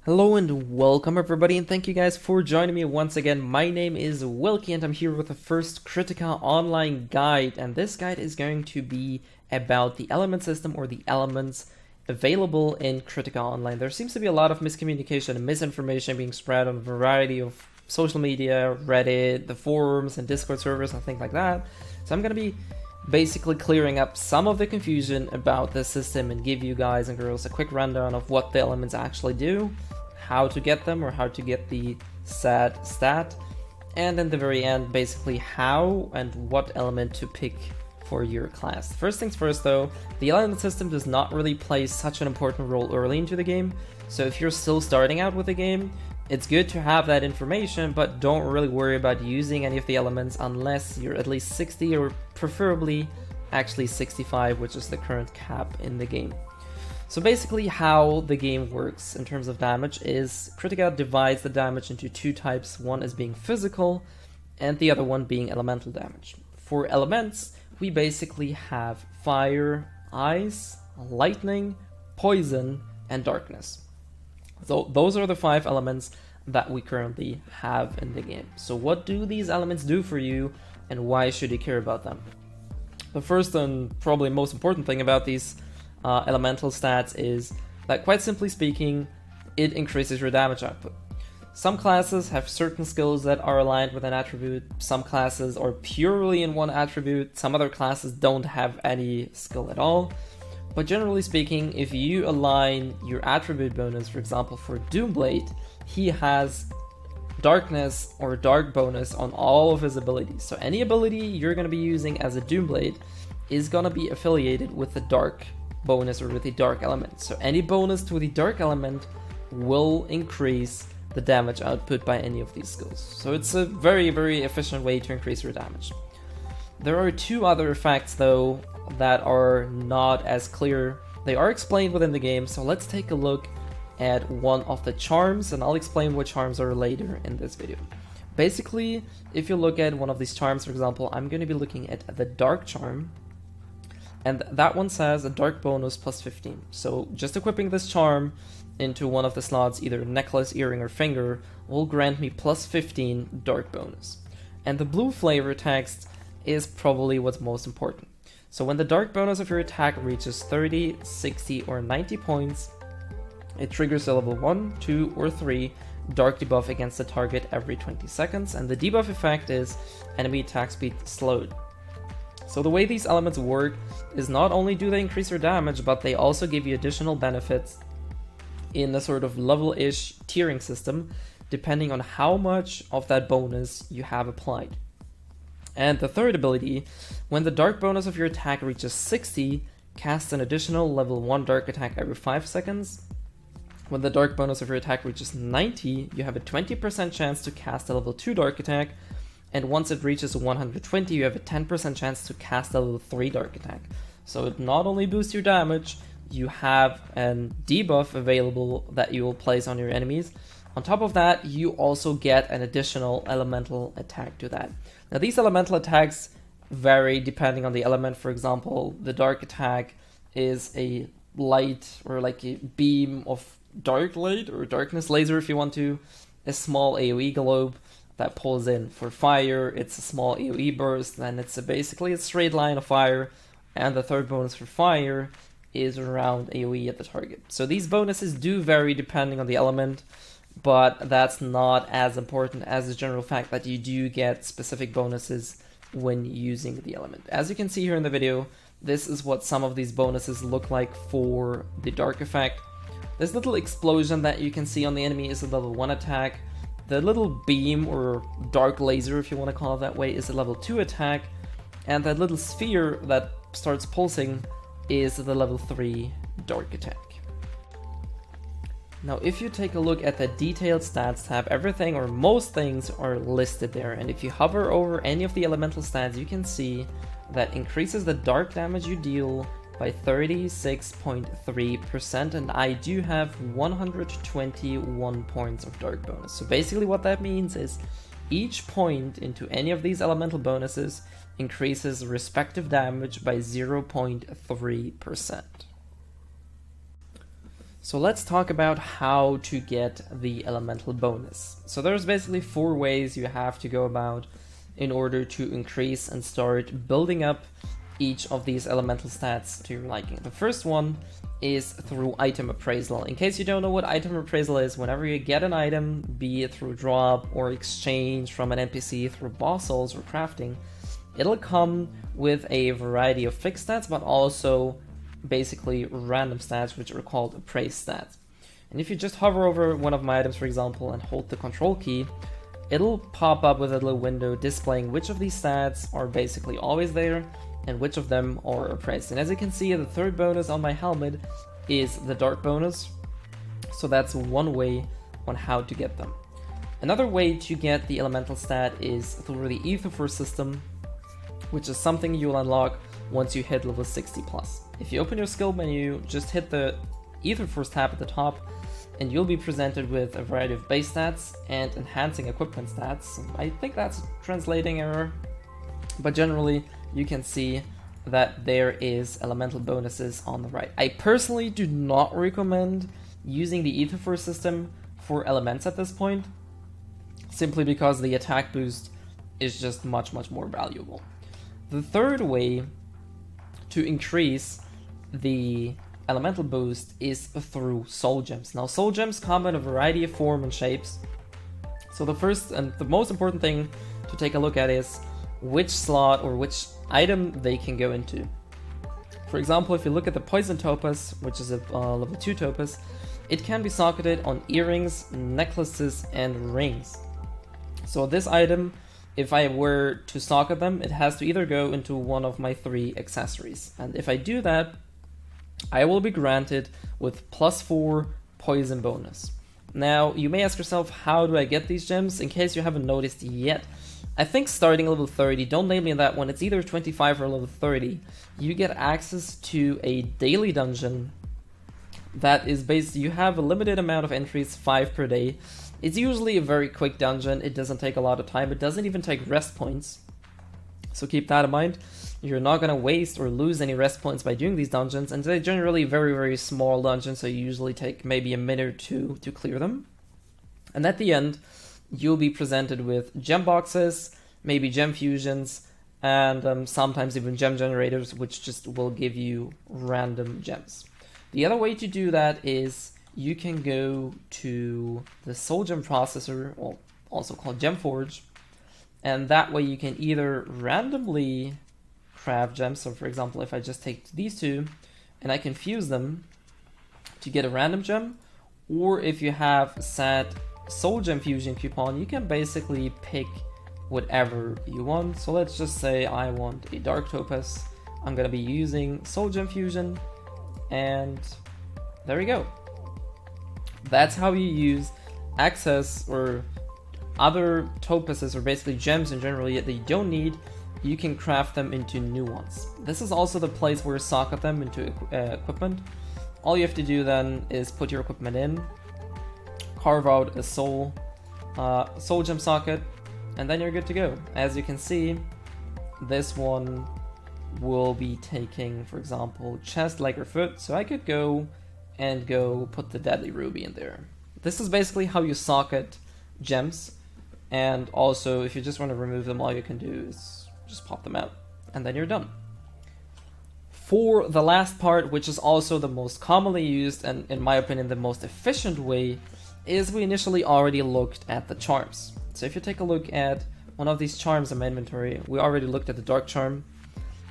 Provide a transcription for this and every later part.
Hello and welcome everybody, and thank you guys for joining me once again. My name is Wilkie and I'm here with the first Kritika online guide, and this guide is going to be about the element system or the elements available in Kritika Online. There seems to be a lot of miscommunication and misinformation being spread on a variety of social media, Reddit, the forums and Discord servers and things like that. So I'm going to be basically clearing up some of the confusion about this system and give you guys and girls a quick rundown of what the elements actually do, how to get them or how to get the sad stat, and in the very end basically how and what element to pick for your class. First things first though, the element system does not really play such an important role early into the game, so if you're still starting out with the game, it's good to have that information, but don't really worry about using any of the elements unless you're at least 60 or preferably actually 65, which is the current cap in the game. So basically how the game works in terms of damage is Kritika divides the damage into two types, one is being physical and the other one being elemental damage. For elements, we basically have fire, ice, lightning, poison, and darkness. So those are the 5 elements that we currently have in the game. So what do these elements do for you and why should you care about them? The first and probably most important thing about these elemental stats is that, quite simply speaking, it increases your damage output. Some classes have certain skills that are aligned with an attribute, some classes are purely in one attribute, some other classes don't have any skill at all. But generally speaking, if you align your attribute bonus, for example for Doomblade, he has darkness or dark bonus on all of his abilities. So any ability you're going to be using as a Doomblade is going to be affiliated with the dark bonus or with the dark element. So any bonus to the dark element will increase the damage output by any of these skills. So it's a very, very efficient way to increase your damage. There are 2 other effects though that are not as clear. They are explained within the game, so let's take a look at one of the charms and I'll explain what charms are later in this video. Basically, if you look at one of these charms, for example, I'm going to be looking at the dark charm, and that one says a dark bonus plus 15. So just equipping this charm into one of the slots, either necklace, earring, or finger, will grant me plus 15 dark bonus. And the blue flavor text is probably what's most important. So when the dark bonus of your attack reaches 30, 60, or 90 points, it triggers a level 1, 2, or 3 dark debuff against the target every 20 seconds, and the debuff effect is enemy attack speed slowed. So the way these elements work is not only do they increase your damage, but they also give you additional benefits in a sort of level-ish tiering system, depending on how much of that bonus you have applied. And the third ability, when the dark bonus of your attack reaches 60, cast an additional level 1 dark attack every 5 seconds. When the dark bonus of your attack reaches 90, you have a 20% chance to cast a level 2 dark attack, and once it reaches 120, you have a 10% chance to cast a level 3 dark attack. So it not only boosts your damage, you have a debuff available that you will place on your enemies. On top of that, you also get an additional elemental attack to that. Now these elemental attacks vary depending on the element. For example, the dark attack is a light or like a beam of dark light or darkness laser if you want to, a small AoE globe that pulls in. For fire, it's a small AoE burst, and it's basically a straight line of fire, and the third bonus for fire is around AoE at the target. So these bonuses do vary depending on the element, but that's not as important as the general fact that you do get specific bonuses when using the element. As you can see here in the video, this is what some of these bonuses look like for the dark effect. This little explosion that you can see on the enemy is a level 1 attack. The little beam or dark laser, if you want to call it that way, is a level 2 attack. And that little sphere that starts pulsing is the level 3 dark attack. Now if you take a look at the detailed stats tab, everything or most things are listed there, and if you hover over any of the elemental stats, you can see that increases the dark damage you deal by 36.3%, and I do have 121 points of dark bonus. So basically what that means is each point into any of these elemental bonuses increases respective damage by 0.3%. So let's talk about how to get the elemental bonus. So there's basically 4 ways you have to go about in order to increase and start building up each of these elemental stats to your liking. The first one is through item appraisal. In case you don't know what item appraisal is, whenever you get an item, be it through drop or exchange from an NPC through boss souls or crafting, it'll come with a variety of fixed stats, but also basically random stats, which are called appraised stats. And if you just hover over one of my items, for example, and hold the control key, it'll pop up with a little window displaying which of these stats are basically always there and which of them are appraised. And as you can see, the third bonus on my helmet is the dark bonus. So that's one way on how to get them. Another way to get the elemental stat is through the Ether Force system, which is something you'll unlock once you hit level 60 plus. If you open your skill menu, just hit the Ether Force tab at the top, and you'll be presented with a variety of base stats and enhancing equipment stats. I think that's a translating error, but generally you can see that there is elemental bonuses on the right. I personally do not recommend using the Ether Force system for elements at this point, simply because the attack boost is just much more valuable. The third way to increase the elemental boost is through soul gems. Now, soul gems come in a variety of form and shapes. So the first and the most important thing to take a look at is which slot or which item they can go into. For example, if you look at the poison topaz, which is a level 2 topaz, it can be socketed on earrings, necklaces, and rings. So this item, if I were to socket them, it has to either go into one of my 3 accessories. And if I do that, I will be granted with +4 poison bonus. Now, you may ask yourself, how do I get these gems? In case you haven't noticed yet, I think starting level 30, don't name me that one, it's either 25 or level 30, you get access to a daily dungeon that is based, you have a limited amount of entries, 5 per day. It's usually a very quick dungeon, it doesn't take a lot of time, it doesn't even take rest points. So keep that in mind. You're not going to waste or lose any rest points by doing these dungeons, and they're generally very small dungeons, so you usually take maybe a minute or 2 to clear them. And at the end, you'll be presented with gem boxes, maybe gem fusions, and sometimes even gem generators, which just will give you random gems. The other way to do that is you can go to the soul gem processor, or also called Gemforge, and that way you can either randomly craft gems. So for example, if I just take these 2 and I can fuse them to get a random gem, or if you have set soul gem fusion coupon, you can basically pick whatever you want. So let's just say I want a dark topaz. I'm going to be using soul gem fusion, and there we go. That's how you use access or other topazes, or basically gems in general that you don't need. You can craft them into new ones. This is also the place where you socket them into equipment. All you have to do then is put your equipment in, carve out a soul gem socket, and then you're good to go. As you can see, this one will be taking, for example, chest, leg, or foot. So I could go put the deadly ruby in there. This is basically how you socket gems. And also, if you just want to remove them, all you can do is just pop them out, and then you're done. For the last part, which is also the most commonly used and, in my opinion, the most efficient way, is we initially already looked at the charms. So if you take a look at one of these charms in my inventory, we already looked at the dark charm.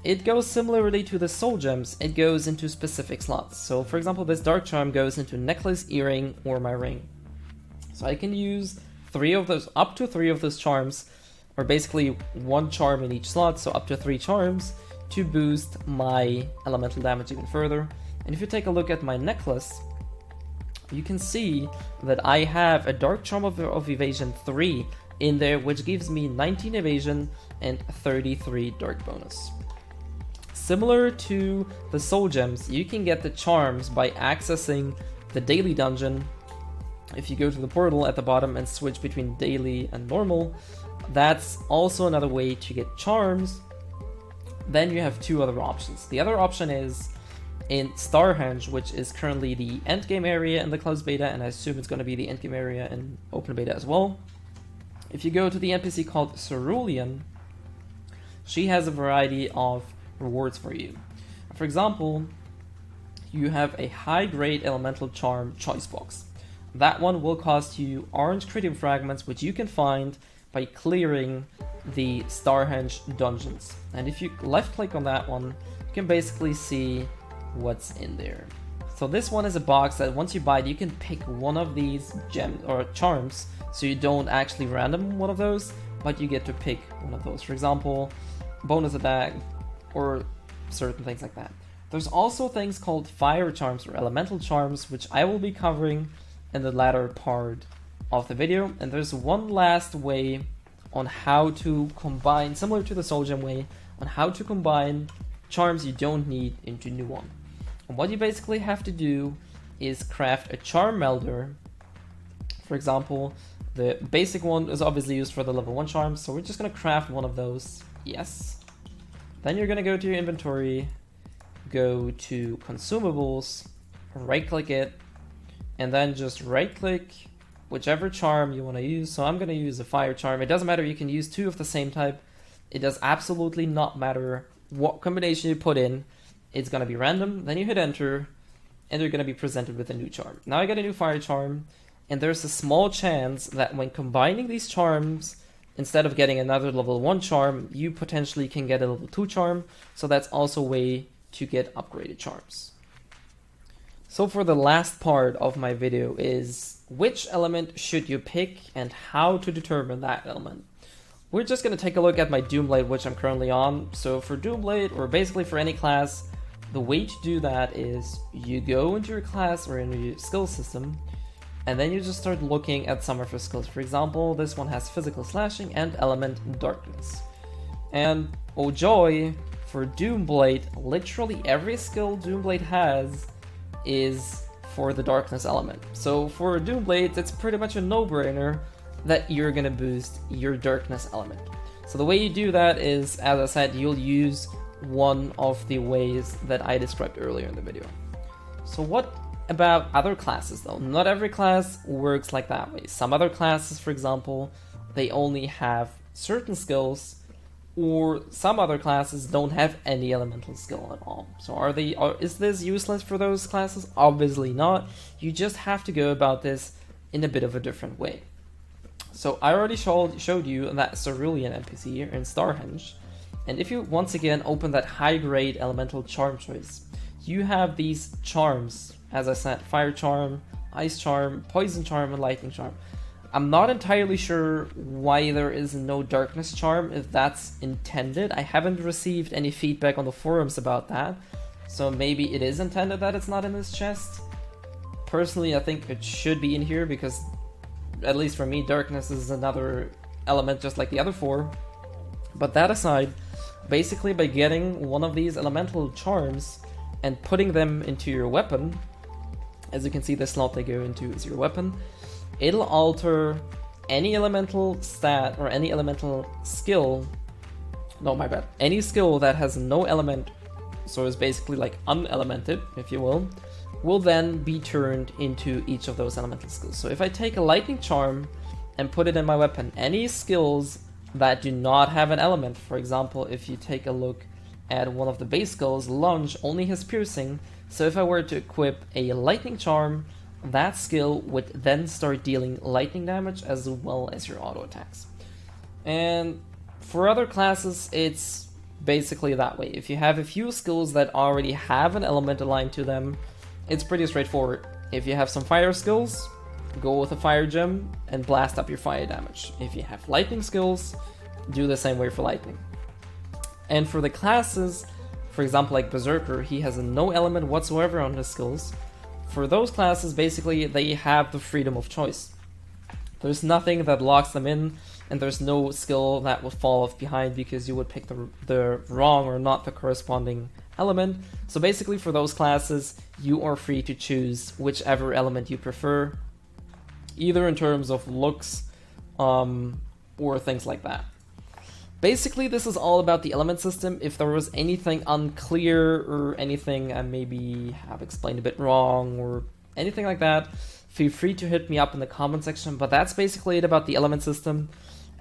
It goes similarly to the soul gems, it goes into specific slots. So for example, this dark charm goes into necklace, earring, or my ring. So I can use 3 of those, up to 3 of those charms, or basically 1 charm in each slot, so up to 3 charms, to boost my elemental damage even further. And if you take a look at my necklace, you can see that I have a dark charm of evasion 3 in there, which gives me 19 evasion and 33 dark bonus. Similar to the soul gems, you can get the charms by accessing the daily dungeon. If you go to the portal at the bottom and switch between daily and normal, that's also another way to get charms. Then you have 2 other options. The other option is in Starhenge, which is currently the endgame area in the closed beta, and I assume it's going to be the endgame area in open beta as well. If you go to the NPC called Cerulean, she has a variety of rewards for you. For example, you have a high-grade elemental charm choice box. That one will cost you orange Critium fragments, which you can find by clearing the Starhenge dungeons. And if you left-click on that one, you can basically see what's in there. So this one is a box that once you buy it, you can pick one of these gems or charms, so you don't actually random one of those, but you get to pick one of those. For example, bonus attack or certain things like that. There's also things called fire charms or elemental charms, which I will be covering in the latter part of the video. And there's one last way on how to combine, similar to the Soul Gem way, on how to combine charms you don't need into new one. And what you basically have to do is craft a charm melder. For example, the basic one is obviously used for the level 1 charms, so we're just going to craft one of those. Yes. Then you're going to go to your inventory, go to consumables, right click it, and then just right click whichever charm you want to use. So I'm going to use a fire charm. It doesn't matter, you can use 2 of the same type. It does absolutely not matter what combination you put in. It's going to be random. Then you hit enter, and you're going to be presented with a new charm. Now I got a new fire charm, and there's a small chance that when combining these charms, instead of getting another level 1 charm, you potentially can get a level 2 charm. So that's also a way to get upgraded charms. So for the last part of my video is which element should you pick and how to determine that element. We're just going to take a look at my Doomblade, which I'm currently on. So for Doomblade, or basically for any class, the way to do that is you go into your class or into your skill system, and then you just start looking at some of your skills. For example, this one has physical slashing and element darkness. And oh joy, for Doomblade, literally every skill Doomblade has is for the darkness element. So for Doomblade, it's pretty much a no-brainer that you're gonna boost your darkness element. So the way you do that is, as I said, you'll use one of the ways that I described earlier in the video. So what about other classes though? Not every class works like that way. Some other classes, for example, they only have certain skills, or some other classes don't have any elemental skill at all. So is this useless for those classes? Obviously not. You just have to go about this in a bit of a different way. So I already showed you that Cerulean NPC here in Starhenge. And if you once again open that high grade elemental charm choice, you have these charms, as I said, fire charm, ice charm, poison charm, and lightning charm. I'm not entirely sure why there is no darkness charm, if that's intended. I haven't received any feedback on the forums about that, so maybe it is intended that it's not in this chest. Personally, I think it should be in here because, at least for me, darkness is another element just like the other 4. But that aside, basically by getting one of these elemental charms and putting them into your weapon, as you can see the slot they go into is your weapon, it'll alter any elemental stat or any elemental skill, no my bad, any skill that has no element, so is basically like unelemented, if you will then be turned into each of those elemental skills. So if I take a lightning charm and put it in my weapon, any skills that do not have an element, for example, if you take a look at one of the base skills, lunge only has piercing, so if I were to equip a lightning charm, that skill would then start dealing lightning damage as well as your auto attacks. And for other classes, it's basically that way. If you have a few skills that already have an element aligned to them, it's pretty straightforward. If you have some fire skills, go with a fire gem and blast up your fire damage. If you have lightning skills, do the same way for lightning. And for the classes, for example like Berserker, he has no element whatsoever on his skills. For those classes, basically, they have the freedom of choice. There's nothing that locks them in, and there's no skill that will fall off behind because you would pick the wrong or not the corresponding element. So basically, for those classes, you are free to choose whichever element you prefer, either in terms of looks or things like that. Basically, this is all about the element system. If there was anything unclear or anything I maybe have explained a bit wrong or anything like that, feel free to hit me up in the comment section. But that's basically it about the element system.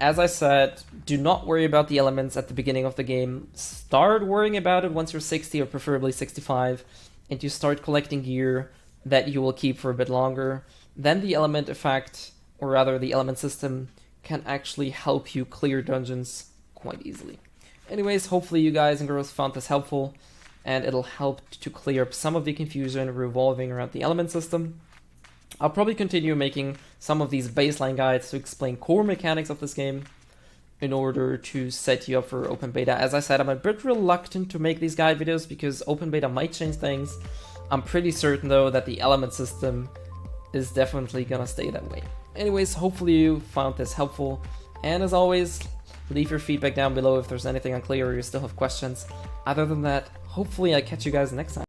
As I said, do not worry about the elements at the beginning of the game. Start worrying about it once you're 60 or preferably 65, and you start collecting gear that you will keep for a bit longer. Then the element effect, or rather the element system, can actually help you clear dungeons quite easily. Anyways, hopefully you guys and girls found this helpful, and it'll help to clear up some of the confusion revolving around the element system. I'll probably continue making some of these baseline guides to explain core mechanics of this game in order to set you up for open beta. As I said, I'm a bit reluctant to make these guide videos because open beta might change things. I'm pretty certain though that the element system is definitely gonna stay that way. Anyways, hopefully you found this helpful, and as always, leave your feedback down below if there's anything unclear or you still have questions. Other than that, hopefully I catch you guys next time.